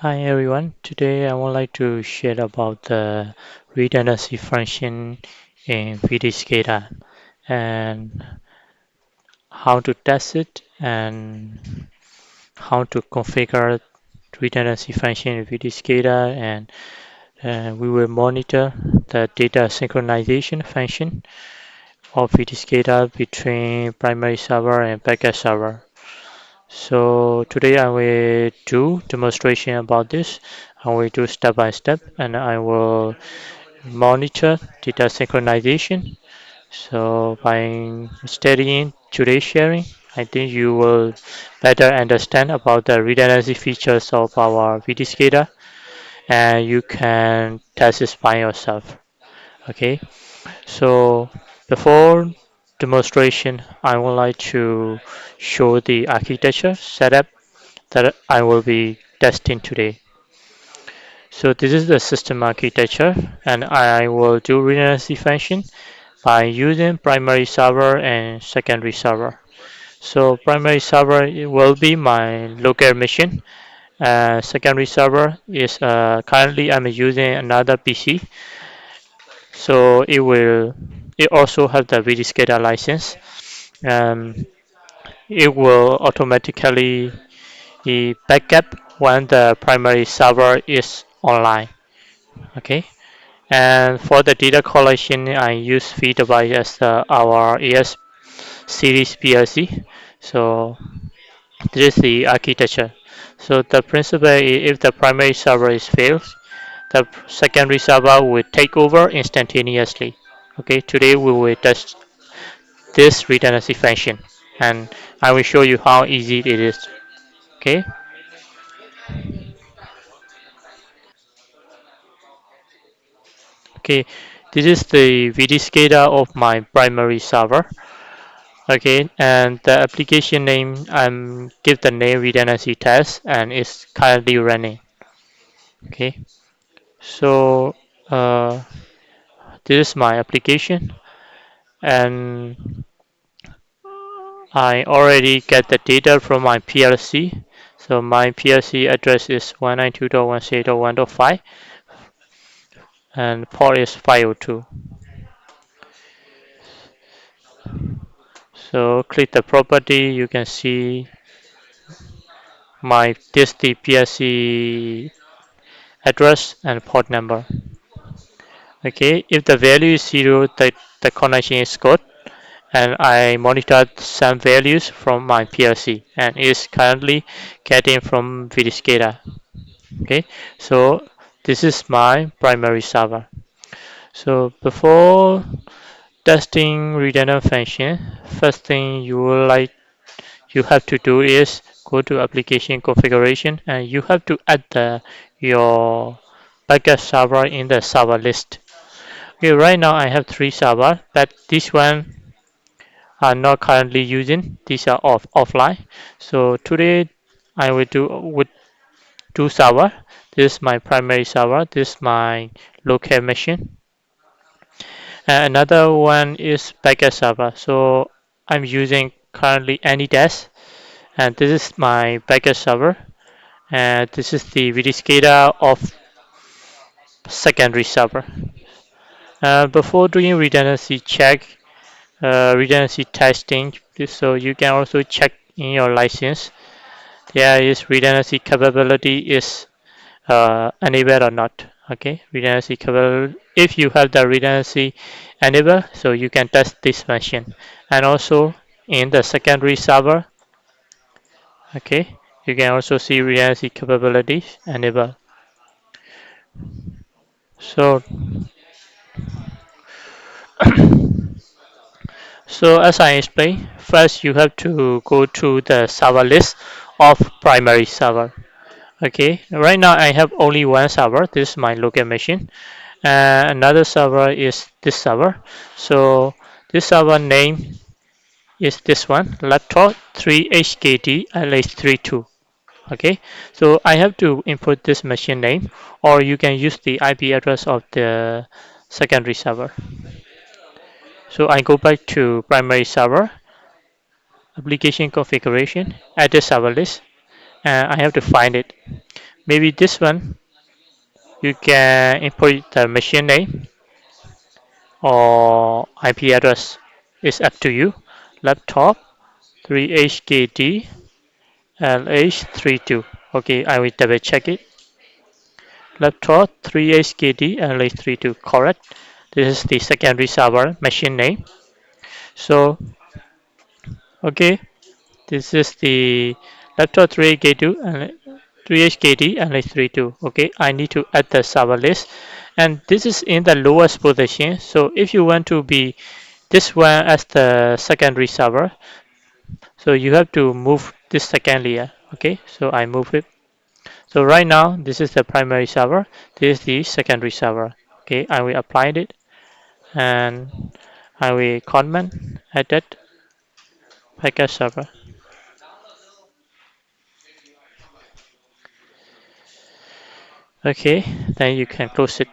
Hi everyone. Today I would like to share about the redundancy function in VTScada and how to test it and how to configure redundancy function in VTScada, and we will monitor the data synchronization function of VTScada between primary server and backup server. So today I will do demonstration about this. I will do step by step and I will monitor data synchronization. So by studying today's sharing, I think you will better understand about the redundancy features of our VTScada and you can test this by yourself. Okay, so before demonstration, I would like to show the architecture setup that I will be testing today. So this is the system architecture and I will do redundancy function by using primary server and secondary server. So primary server will be my local machine. Secondary server is currently I'm using another PC, so it also have the VTScada license. Um, it will automatically backup when the primary server is online. Okay. And for the data collection, I use FeedDevice as our AS series PLC. So this is the architecture. So the principle is if the primary server is failed, the secondary server will take over instantaneously. Okay, today we will test this redundancy function and I will show you how easy it is. Okay, okay, this is the VTScada of my primary server. Okay, and the application name, give the name redundancy test and it's currently running. Okay, so this is my application and I already get the data from my PLC. So my PLC address is 192.168.1.5 and port is 502. So click the property, you can see my this the PLC address and port number. Okay, if the value is zero, the connection is good. And I monitored some values from my PLC and is currently getting from VTScada. Okay, so this is my primary server. So before testing redundant function, first thing you have to do is go to application configuration and you have to add your backup server in the server list. Okay, right now I have three servers, but this one are not currently using. These are offline. So today I will do with two server. This is my primary server. This is my local machine. And another one is backup server. So I'm using currently AnyDesk, and this is my backup server. And this is the VTScada of secondary server. Before doing redundancy check, redundancy testing, so you can also check in your license there is redundancy capability is enabled or not. Okay, redundancy capability. If you have the redundancy enabled, so you can test this function. And also in the secondary server, okay, you can also see redundancy capabilities enabled. So, so as I explained, first you have to go to the server list of primary server. Okay, right now I have only one server. This is my local machine. Another server is this server. So this server name is this one, laptop 3HKT LH32. Okay, so I have to input this machine name, or you can use the IP address of the secondary server. So I go back to primary server, application configuration, add the server list, and I have to find it. Maybe this one you can input the machine name or IP address. It's up to you. Laptop 3HKD LH32. Okay, I will double check it. Laptop 3HKD LH32. Correct. This is the secondary server machine name. So, okay, this is the laptop 3HKD and 3HKD and LH32. Okay, I need to add the server list, and this is in the lowest position. So if you want to be this one as the secondary server, so you have to move this second layer. Okay, so I move it. So right now this is the primary server. This is the secondary server. Okay, I will apply it and I will comment edit package server. Okay, then you can close it.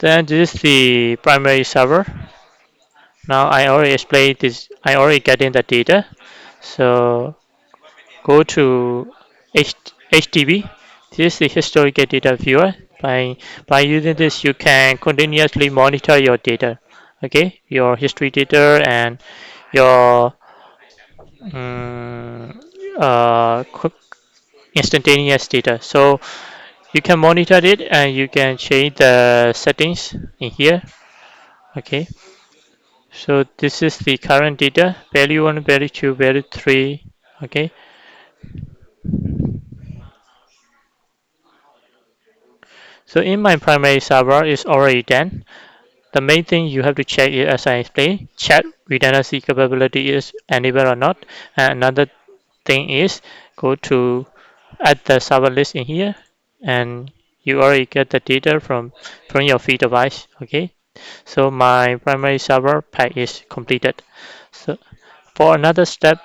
Then this is the primary server. Now I already explained this. I already get in the data. So go to HDB. This is the historical data viewer. By using this, you can continuously monitor your data. Okay, your history data and your um, quick instantaneous data. So you can monitor it and you can change the settings in here. Okay, so this is the current data, value 1, value 2, value 3. Okay, so in my primary server is already done. The main thing you have to check is, as I explained, chat redundancy capability is enabled or not. And another thing is go to add the server list in here, and you already get the data from your feed device. Okay, so my primary server pack is completed. So for another step,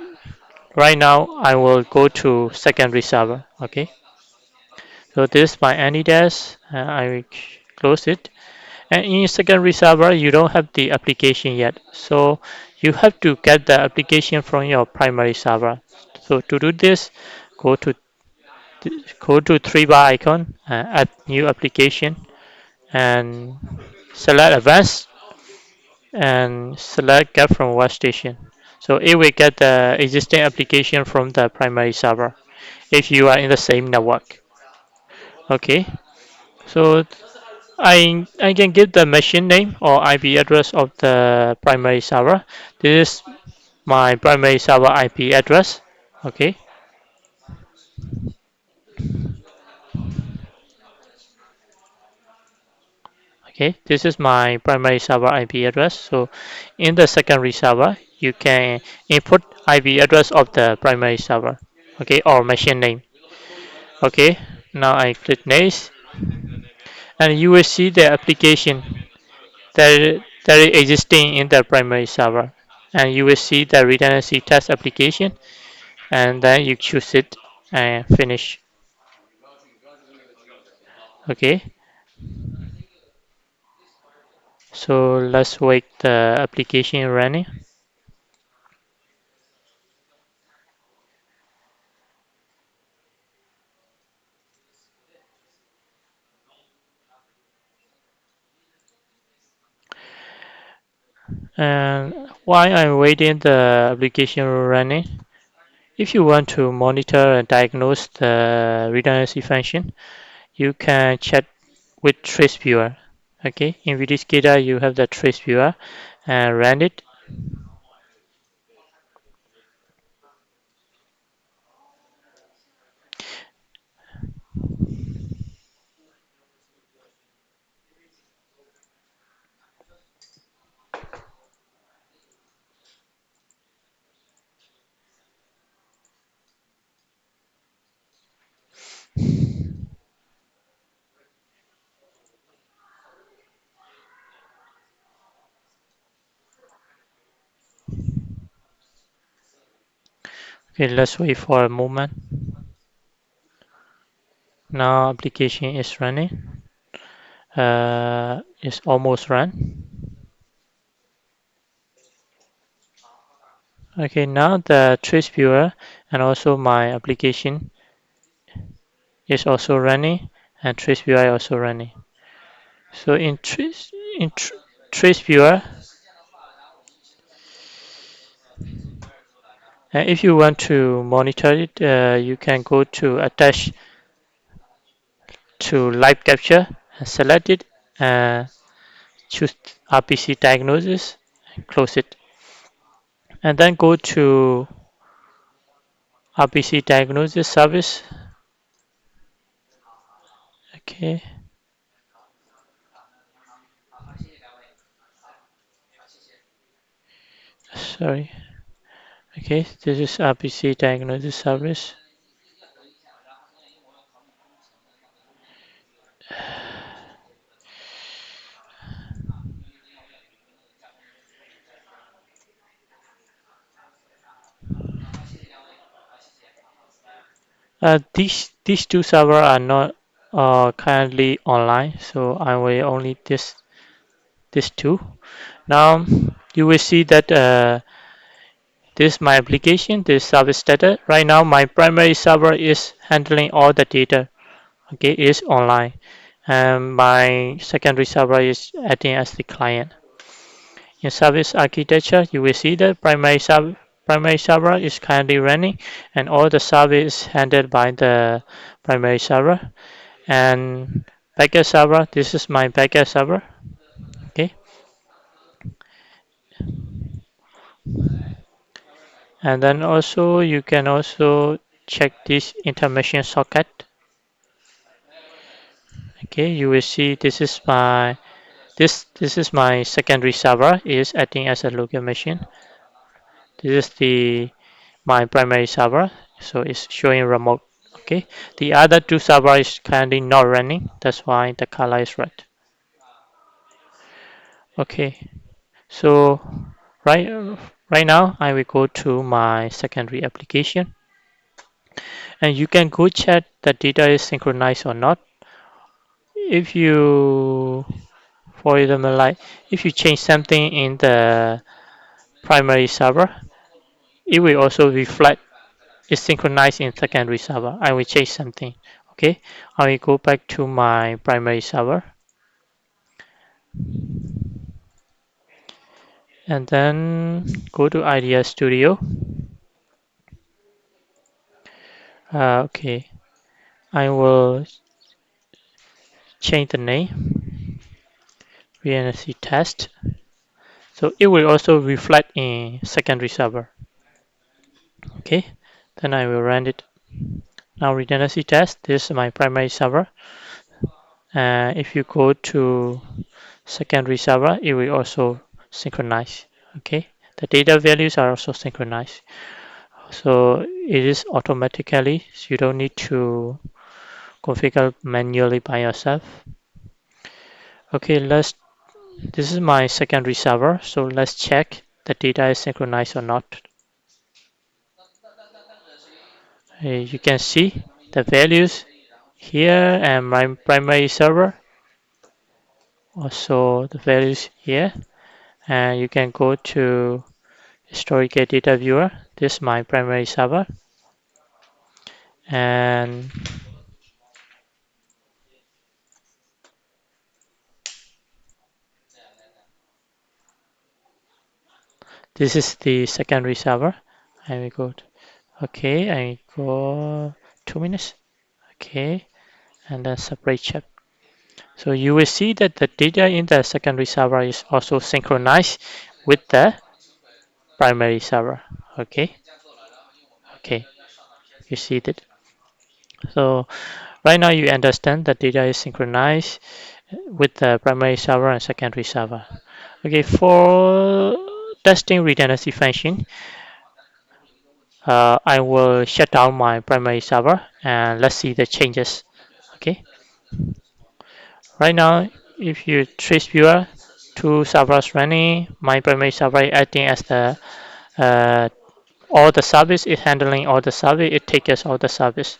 right now I will go to secondary server. Okay, so this is my AnyDesk. I will close it. And in secondary server, you don't have the application yet. So you have to get the application from your primary server. So to do this, go to go to three bar icon, add new application, and select advanced and select get from workstation. So it will get the existing application from the primary server if you are in the same network. Okay, so I can give the machine name or IP address of the primary server. This is my primary server IP address. Okay, okay, this is my primary server IP address. So in the secondary server, you can input IP address of the primary server. Okay, or machine name. Okay, now I click next, and you will see the application that is existing in the primary server, and you will see the redundancy test application, and then you choose it and finish. Okay, so let's wait the application running. And while I'm waiting the application running, if you want to monitor and diagnose the redundancy function, you can chat with trace viewer. Okay, in VTScada you have the trace viewer and run it. Okay, let's wait for a moment. Now application is running. It's almost run. Okay, now the trace viewer and also my application is also running, and Trace Viewer also running. So in Trace Viewer, if you want to monitor it, you can go to attach to live capture and select it, and choose RPC diagnosis and close it, and then go to RPC diagnosis service. Okay, sorry. Okay, this is RPC diagnosis service. These two servers are not currently online, so I will only this two. Now you will see that this is my application, this service data. Right now, my primary server is handling all the data. Okay, is online, and my secondary server is acting as the client. In service architecture, you will see that primary server is currently running, and all the service is handled by the primary server. And backup server, this is my backup server. Okay, and then also you can also check this intermission socket. Okay, you will see this is my secondary server is acting as a local machine. This is the my primary server, so it's showing remote. Okay, the other two server is currently not running. That's why the color is red. Okay, so right right now I will go to my secondary application, and you can go check the data is synchronized or not. If you, for example, like if you change something in the primary server, it will also reflect it's synchronized in secondary server. I will change something. Okay, I will go back to my primary server, and then go to Idea Studio. Okay, I will change the name, Redundancy test. So it will also reflect in secondary server. Okay, then I will run it. Now redundancy test, this is my primary server. If you go to secondary server, it will also synchronize. Okay, the data values are also synchronized. So it is automatically, so you don't need to configure manually by yourself. Okay, this is my secondary server, so let's check the data is synchronized or not. You can see the values here and my primary server, also the values here, and you can go to historical data viewer. This is my primary server, and this is the secondary server. I will go okay, I go 2 minutes. Okay, and then separate check. So you will see that the data in the secondary server is also synchronized with the primary server. Okay, okay, you see that. So right now you understand that data is synchronized with the primary server and secondary server. Okay, for testing redundancy function, I will shut down my primary server and let's see the changes. Okay, right now if you trace viewer, two servers running, my primary server is acting as the all the service is handling all the service, it takes all the service.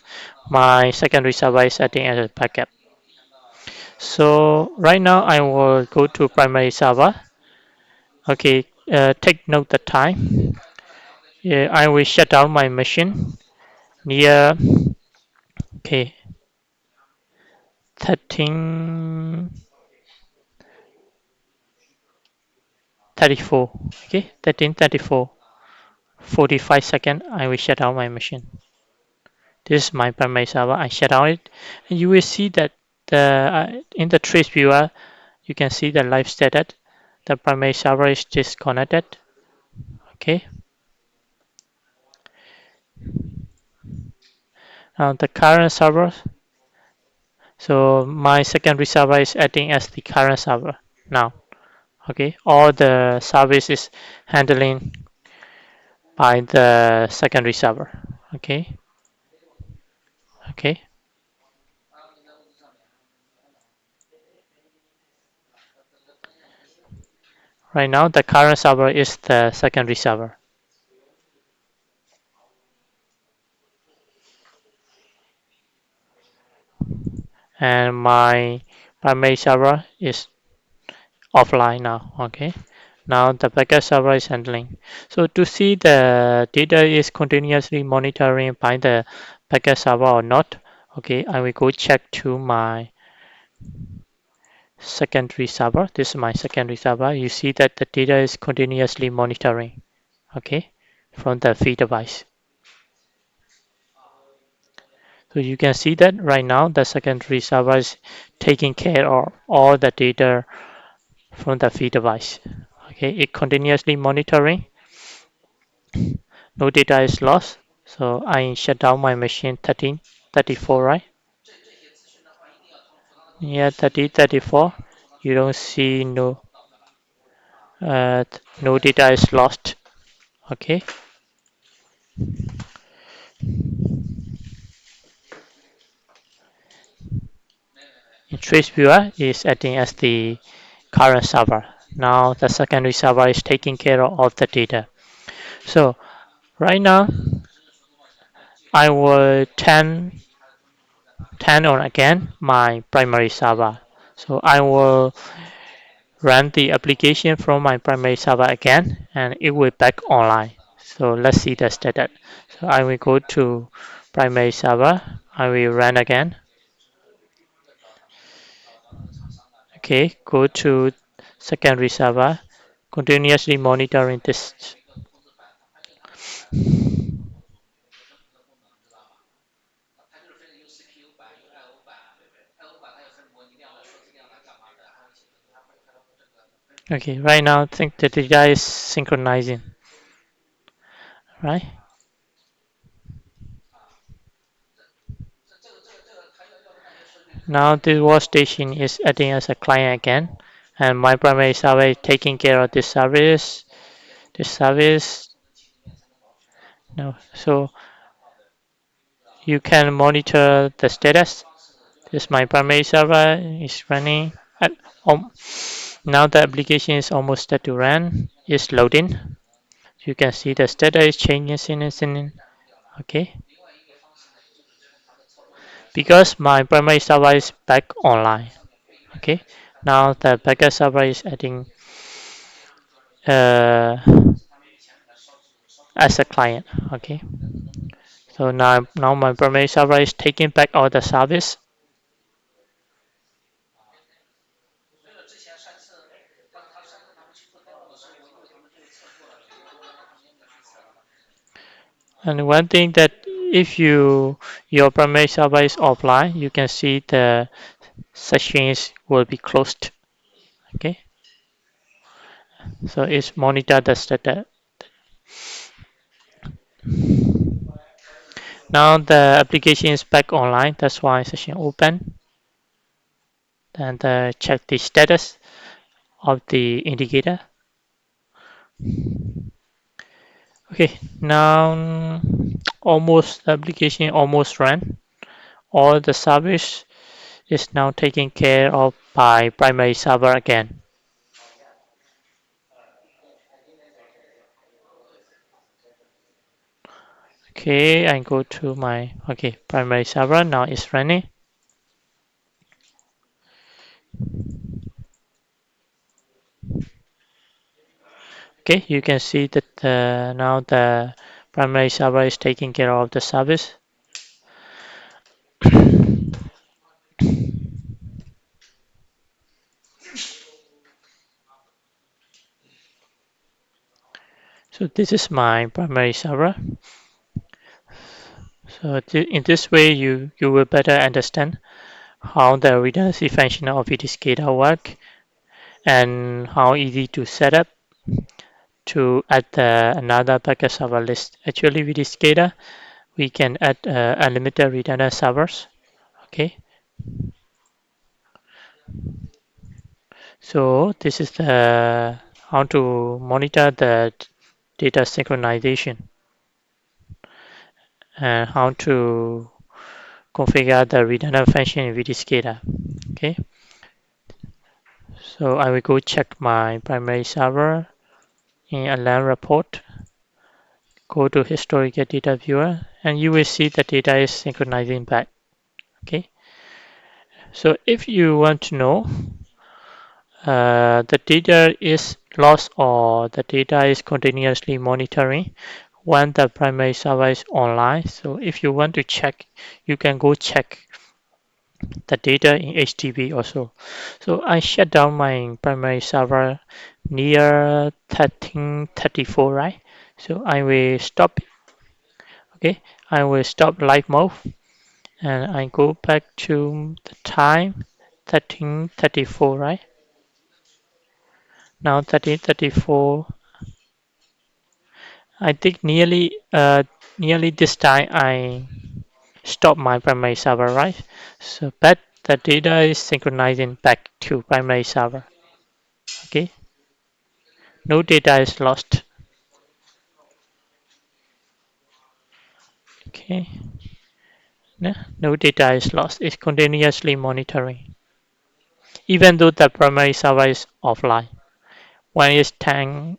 My secondary server is acting as a backup. So right now I will go to primary server. Okay, take note the time. Yeah, I will shut down my machine near. Okay, 13 34. Okay, 13:34. 45 seconds. I will shut down my machine. This is my primary server. I shut down it, and you will see that in the trace viewer, you can see the live status. The primary server is disconnected. Okay. Now the current server. So my secondary server is acting as the current server now. Okay. All the service is handling by the secondary server. Okay. Okay. Right now the current server is the secondary server. And my primary server is offline now. Okay. Now the backup server is handling. So to see the data is continuously monitoring by the backup server or not, okay, I will go check to my secondary server. This is my secondary server. You see that the data is continuously monitoring, okay, from the feed device. So you can see that right now the secondary server is taking care of all the data from the feed device. Okay, it continuously monitoring. No data is lost. So I shut down my machine 13:34, right? Yeah, 30:34. You don't see no data is lost. Okay. In Trace Viewer is acting as the current server. Now the secondary server is taking care of all the data. So right now I will turn on again my primary server. So I will run the application from my primary server again and it will back online. So let's see the status. So I will go to primary server. I will run again. Okay, go to secondary server. Continuously monitoring this. Okay, right now I think the data is synchronizing, right? Now the workstation is acting as a client again, and my primary server is taking care of this service. This service, no. So you can monitor the status. This my primary server is running. At, um, Now the application is almost set to run. It's loading. You can see the status is changing. Okay, because my primary server is back online. Okay, now the backup server is adding uh, as a client. Okay, so now my primary server is taking back all the service. And one thing that if your primary server is offline, you can see the sessions will be closed. Okay, so it's monitor the status. Now the application is back online. That's why session open. And check the status of the indicator. Okay, now almost the application almost ran. All the service is now taken care of by primary server again. Okay, I go to my primary server now it's running. Okay, you can see that now the primary server is taking care of the service. So this is my primary server. So in this way, you will better understand how the redundancy function of VTScada work and how easy to set up to add another backup server list. Actually, VTScada, we can add unlimited redundant servers. Okay, so this is the how to monitor the data synchronization and how to configure the redundant function in VTScada. Okay, so I will go check my primary server in a LAN report. Go to historical data viewer, and you will see the data is synchronizing back. Okay, so if you want to know the data is lost or the data is continuously monitoring when the primary server is online. So if you want to check, you can go check the data in HTTP also. So I shut down my primary server near 1334, right? So I will stop. Okay, I will stop live mode and I go back to the time 1334, right? Now 1334. I think nearly this time I stop my primary server, right? So but the data is synchronizing back to primary server. Okay, no data is lost. Okay, no data is lost. It's continuously monitoring, even though the primary server is offline. When it's 10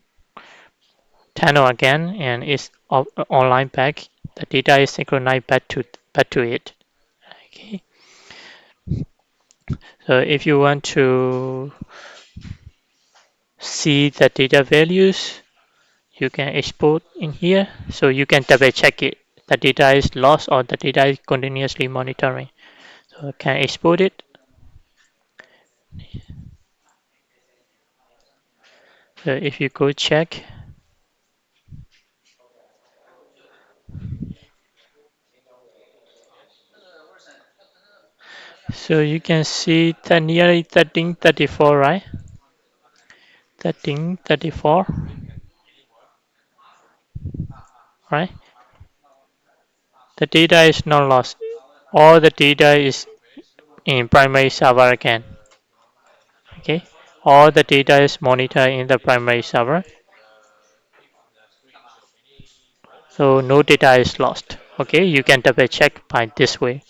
again and it's online back, the data is synchronized back to it. Okay, so if you want to see the data values, you can export in here. So you can double check it. The data is lost or the data is continuously monitoring. So I can export it. So if you go check, so you can see that nearly 1334, right? 1334, right? The data is not lost. All the data is in primary server again. Okay, all the data is monitored in the primary server, so no data is lost. Okay, you can double check by this way.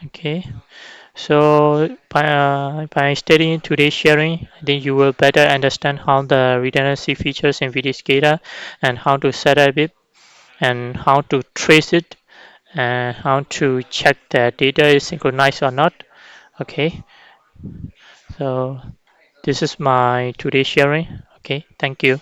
Okay, so by studying today's sharing, I think you will better understand how the redundancy features in VTScada and how to set up it and how to trace it and how to check the data is synchronized or not. Okay, so this is my today's sharing. Okay, thank you.